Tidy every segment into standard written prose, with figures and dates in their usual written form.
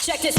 Check this.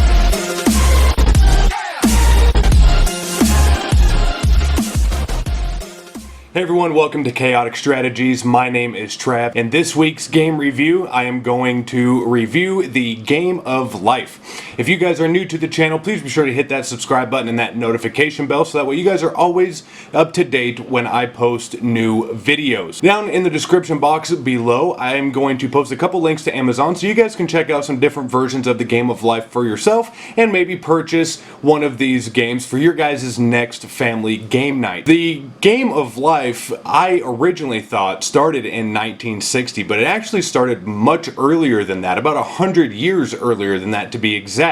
Hey everyone, welcome to Chaotic Strategies. My name is Trav. In this week's game review, I am going to review the Game of Life. If you guys are new to the channel, please be sure to hit that subscribe button and that notification bell so that way you guys are always up to date when I post new videos. Down in the description box below, I am going to post a couple links to Amazon so you guys can check out some different versions of the Game of Life for yourself and maybe purchase one of these games for your guys' next family game night. The Game of Life I originally thought started in 1960, but it actually started much earlier than that, about 100 years earlier than that to be exact.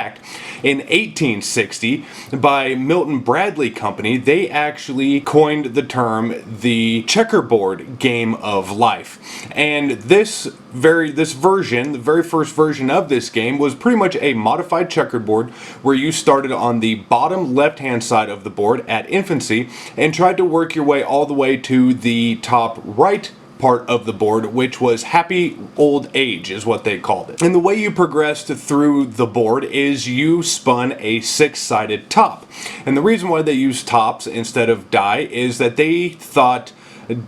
In 1860, by Milton Bradley Company, they actually coined the term the checkerboard game of life. And this version, the very first version of this game, was pretty much a modified checkerboard where you started on the bottom left-hand side of the board at infancy and tried to work your way all the way to the top right part of the board, which was happy old age is what they called it. And the way you progressed through the board is you spun a six-sided top. And the reason why they used tops instead of die is that they thought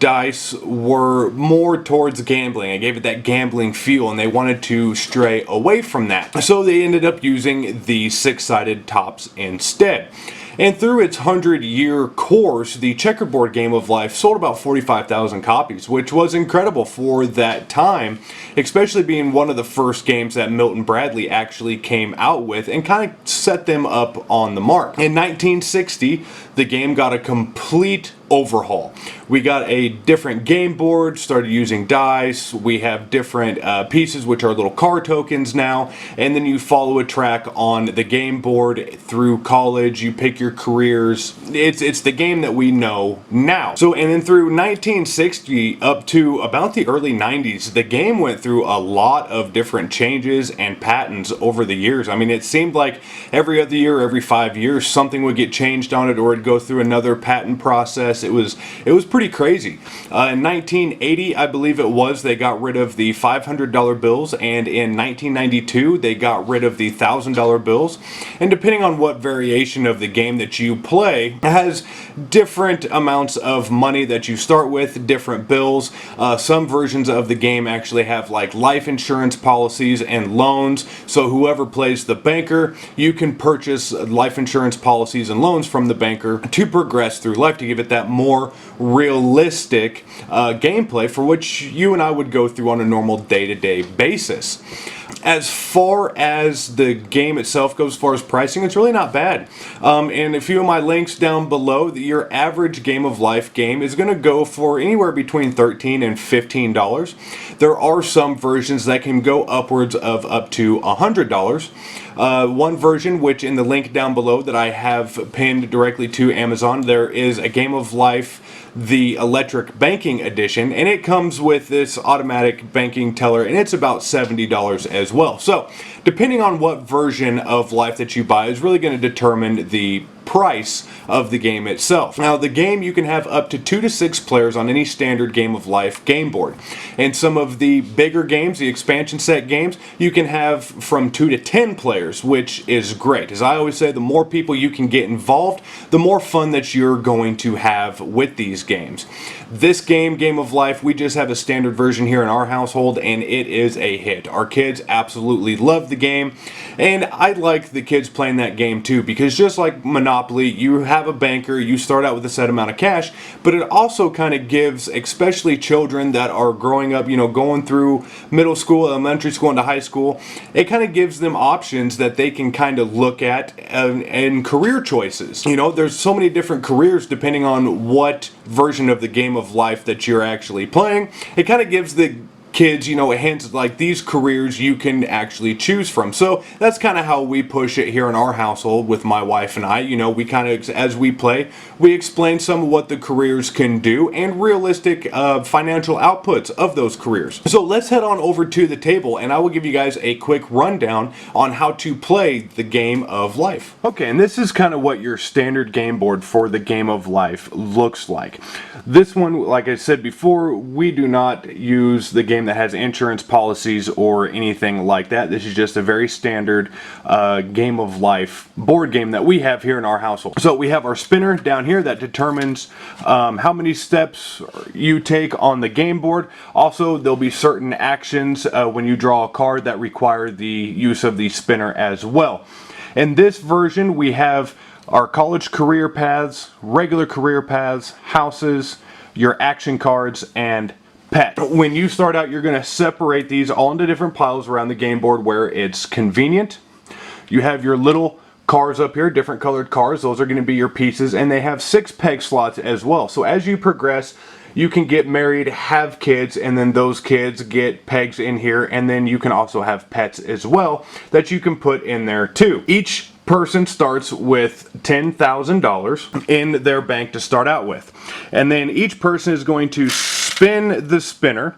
dice were more towards gambling. I gave it that gambling feel and they wanted to stray away from that. So they ended up using the six-sided tops instead. And through its 100-year course, the checkerboard Game of Life sold about 45,000 copies, which was incredible for that time, especially being one of the first games that Milton Bradley actually came out with and kind of set them up on the mark. In 1960, the game got a complete overhaul. We got a different game board, started using dice, we have different pieces which are little car tokens now, and then you follow a track on the game board through college, you pick your careers. It's the game that we know now. So, and then through 1960 up to about the early 90s, the game went through a lot of different changes and patents over the years. I mean, it seemed like every other year, every 5 years, something would get changed on it or it'd go through another patent process. It was pretty crazy. In 1980, I believe it was, they got rid of the $500 bills, and in 1992, they got rid of the $1,000 bills. And depending on what variation of the game that you play, it has different amounts of money that you start with, different bills. Some versions of the game actually have like life insurance policies and loans, so whoever plays the banker, you can purchase life insurance policies and loans from the banker to progress through life, to give it that more realistic gameplay for which you and I would go through on a normal day-to-day basis. As far as the game itself goes, as far as pricing, it's really not bad. And a few of my links down below, your average Game of Life game is going to go for anywhere between $13 and $15. There are some versions that can go upwards of up to $100. One version, which in the link down below that I have pinned directly to Amazon, there is a Game of Life, the Electric Banking Edition, and it comes with this automatic banking teller, and it's about $70 as well. So, depending on what version of Life that you buy is really going to determine the price of the game itself. Now, the game, you can have up to 2 to 6 players on any standard Game of Life game board. And some of the bigger games, the expansion set games, you can have from 2 to 10 players, which is great. As I always say, the more people you can get involved, the more fun that you're going to have with these games. This game, Game of Life, we just have a standard version here in our household, and it is a hit. Our kids absolutely love the game, and I like the kids playing that game too, because just like Monopoly, you have a banker, you start out with a set amount of cash, but it also kind of gives, especially children that are growing up, you know, going through middle school, elementary school, into high school, it kind of gives them options that they can kind of look at and career choices. You know, there's so many different careers depending on what version of the Game of Life that you're actually playing. It kind of gives the kids, you know, hints like these careers you can actually choose from. So that's kind of how we push it here in our household with my wife and I. You know, we kind of, as we play, we explain some of what the careers can do and realistic financial outputs of those careers. So let's head on over to the table and I will give you guys a quick rundown on how to play the Game of Life. Okay, and this is kind of what your standard game board for the Game of Life looks like. This one, like I said before, we do not use the Game game that has insurance policies or anything like that. This is just a very standard game of life board game that we have here in our household. So we have our spinner down here that determines how many steps you take on the game board. Also, there'll be certain actions when you draw a card that require the use of the spinner as well. In this version, we have our college career paths, regular career paths, houses, your action cards, and pet. When you start out, you're going to separate these all into different piles around the game board where it's convenient. You have your little cars up here, different colored cars. Those are going to be your pieces, and they have 6 peg slots as well. So as you progress, you can get married, have kids, and then those kids get pegs in here, and then you can also have pets as well that you can put in there too. Each person starts with $10,000 in their bank to start out with. And then each person is going to spin the spinner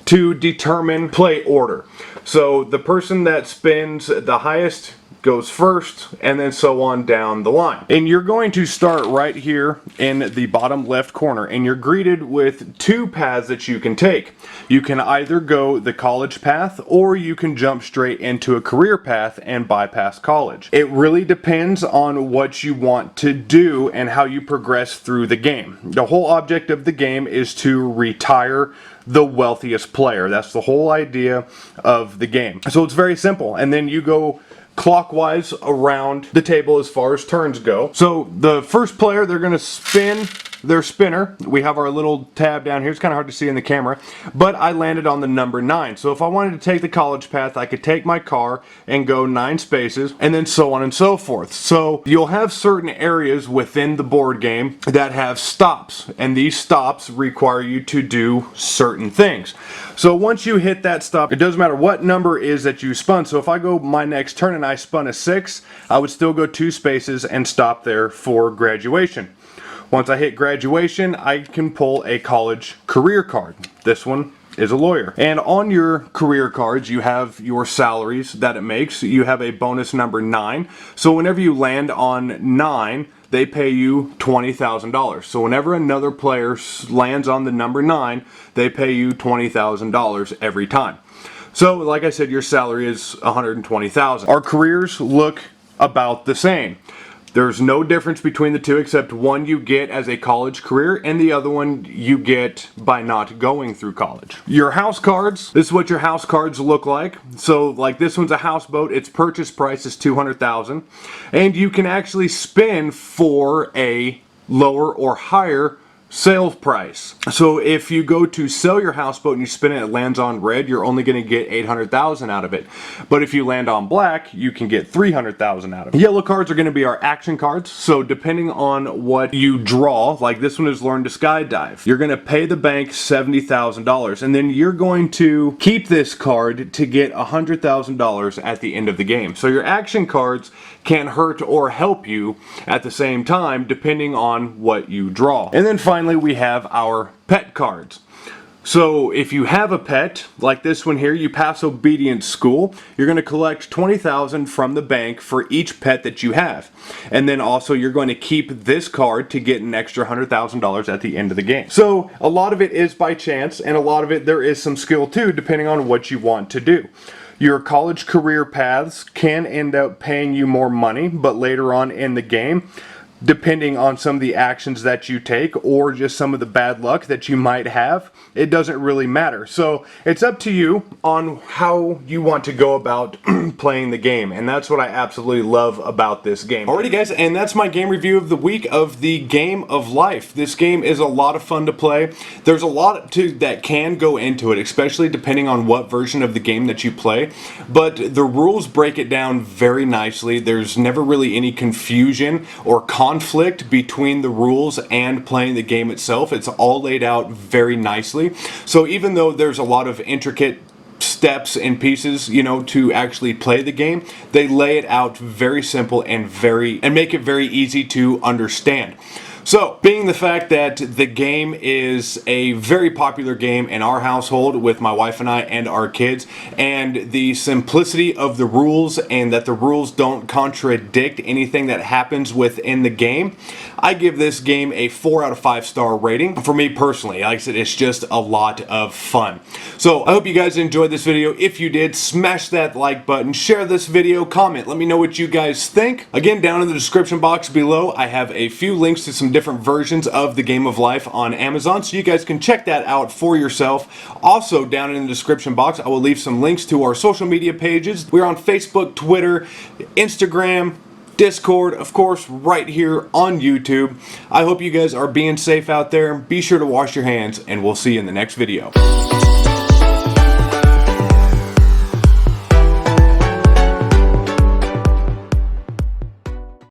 to determine play order. So the person that spins the highest goes first, and then so on down the line. And you're going to start right here in the bottom left corner, and you're greeted with 2 paths that you can take. You can either go the college path, or you can jump straight into a career path and bypass college. It really depends on what you want to do and how you progress through the game. The whole object of the game is to retire the wealthiest player. That's the whole idea of the game. So it's very simple, and then you go clockwise around the table as far as turns go. So the first player, they're going to spin their spinner. We have our little tab down here. It's kind of hard to see in the camera, but I landed on the number 9. So if I wanted to take the college path, I could take my car and go 9 spaces, and then so on and so forth. So you'll have certain areas within the board game that have stops, and these stops require you to do certain things. So once you hit that stop, it doesn't matter what number is that you spun. So if I go my next turn and I spun a 6, I would still go 2 spaces and stop there for graduation. Once I hit graduation, I can pull a college career card. This one is a lawyer. And on your career cards, you have your salaries that it makes. You have a bonus number 9. So whenever you land on 9, they pay you $20,000. So whenever another player lands on the number 9, they pay you $20,000 every time. So like I said, your salary is $120,000. Our careers look about the same. There's no difference between the two, except one you get as a college career and the other one you get by not going through college. Your house cards, this is what your house cards look like. So like this one's a houseboat, its purchase price is $200,000, and you can actually spin for a lower or higher sales price. So if you go to sell your houseboat and you spin it, it lands on red, you're only going to get $800,000 out of it. But if you land on black, you can get $300,000 out of it. Yellow cards are going to be our action cards. So depending on what you draw, like this one is learn to skydive, you're going to pay the bank $70,000, and then you're going to keep this card to get $100,000 at the end of the game. So your action cards can hurt or help you at the same time depending on what you draw. And then finally we have our pet cards. So if you have a pet, like this one here, you pass obedience school, you're going to collect $20,000 from the bank for each pet that you have. And then also you're going to keep this card to get an extra $100,000 at the end of the game. So a lot of it is by chance, and a lot of it there is some skill too, depending on what you want to do. Your college career paths can end up paying you more money, but later on in the game, depending on some of the actions that you take or just some of the bad luck that you might have, it doesn't really matter. So it's up to you on how you want to go about playing the game, and that's what I absolutely love about this game. Alrighty guys, and that's my game review of the week of the Game of Life. This game is a lot of fun to play. There's a lot that can go into it, especially depending on what version of the game that you play, but the rules break it down very nicely. There's never really any confusion or conflict between the rules and playing the game itself. It's all laid out very nicely. So even though there's a lot of intricate steps and pieces, you know, to actually play the game, they lay it out very simple and make it very easy to understand. So, being the fact that the game is a very popular game in our household with my wife and I and our kids, and the simplicity of the rules and that the rules don't contradict anything that happens within the game, I give this game a 4 out of 5 star rating. For me personally, like I said, it's just a lot of fun. So, I hope you guys enjoyed this video. If you did, smash that like button, share this video, comment, let me know what you guys think. Again, down in the description box below, I have a few links to some different versions of the Game of Life on Amazon, so you guys can check that out for yourself. Also, down in the description box, I will leave some links to our social media pages. We're on Facebook, Twitter, Instagram, Discord, of course, right here on YouTube. I hope you guys are being safe out there. Be sure to wash your hands, and we'll see you in the next video.